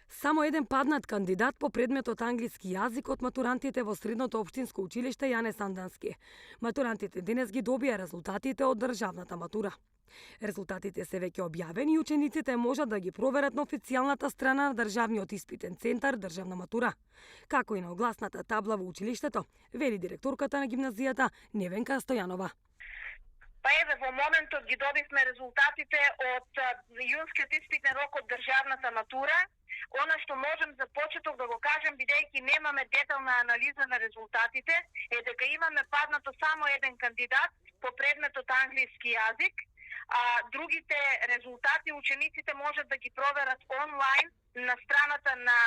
Само еден паднат кандидат по предметот англиски јазик од матурантите во Средното општинско училиште Јане Сандански. Матурантите денес ги добија резултатите од државната матура. Резултатите се веќе објавени и учениците можат да ги проверат на официјалната страна на Државниот испитен центар Државна матура, како и на огласната табла во училиштето, вели директорката на гимназијата Невенка Стојанова. Па еве, во моментот ги добивме резултатите од јунскиот испитен рок од државната матура. Она што можем за почеток да го кажем, бидејќи немаме детална анализа на резултатите, е дека имаме паднато само еден кандидат по предметот англиски јазик, а другите резултати учениците можат да ги проверат онлайн на страната на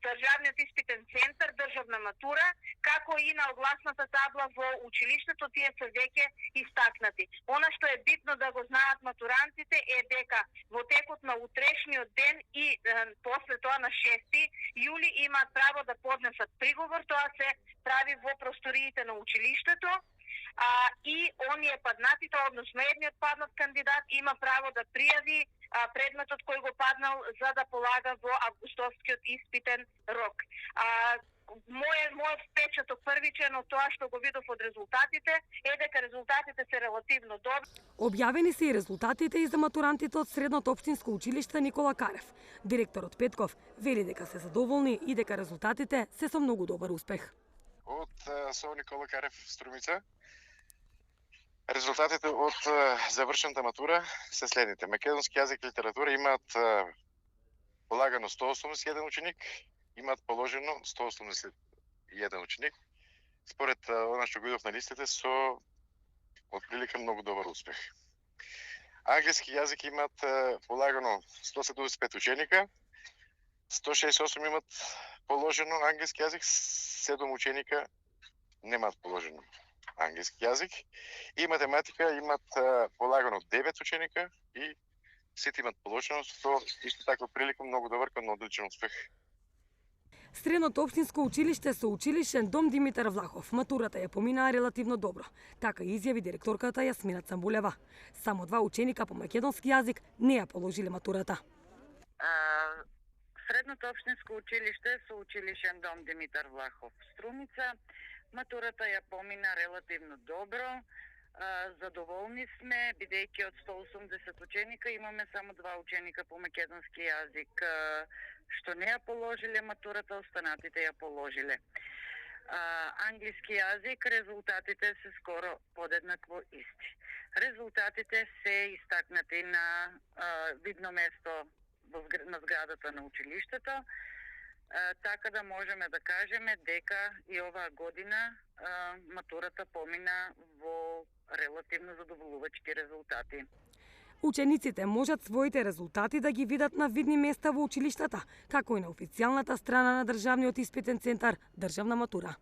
Државниот испитен центар Државна матура, како и на огласната табла во училиштето, тие се веќе истакнати. Она што е битно да го знаат матурантите е дека во текот на утрешниот ден и после тоа на 6 јули имаат право да поднесат приговор, тоа се прави во просториите на училиштето. И оние паднатите, односно едниот паднат кандидат има право да пријави предметот кој го паднал за да полага во августовскиот испитен рок. Мојот впечаток првичен од тоа што го видов од резултатите е дека резултатите се релативно добри. Објавени се и резултатите и за матурантите од Средното општинско училиште Никола Карев. Директорот Петков вели дека се задоволни и дека резултатите се со многу добар успех. Од СО Никола Карев Струмица, резултатите од завршената матура се следните. Македонски јазик и литература имаат полагано 181 ученик, имаат положено 181 ученик. Според она што го видов на листите, со отприлика многу добар успех. Англиски јазик имаат полагано 175 ученика, 168 имаат положено англиски јазик, 7 ученика немаат положено англиски јазик, и математика имаат полагано 9 ученика и сите имаат положено, со исто така прилика многу добар кон одличен успех. Средното општинско училиште со училишен дом Димитар Влахов матурата ја поминаа релативно добро, така изјави директорката Јасмина Цамбулева. Само 2 ученика по македонски јазик не ја положиле матурата. Средното општинско училиште со училишен дом Димитар Влахов Струмица матурата ја помина релативно добро. Задоволни сме, бидејќи од 180 ученика имаме само 2 ученика по македонски јазик што не ја положиле матурата, останатите ја положиле. Англиски јазик резултатите се скоро подеднакво исти. Резултатите се истакнати на видно место на зградата на училиштето, така да можеме да кажеме дека и оваа година матурата помина во релативно задоволувачки резултати. Учениците можат своите резултати да ги видат на видни места во училиштата, како и на официјалната страна на Државниот испитен центар Државна матура.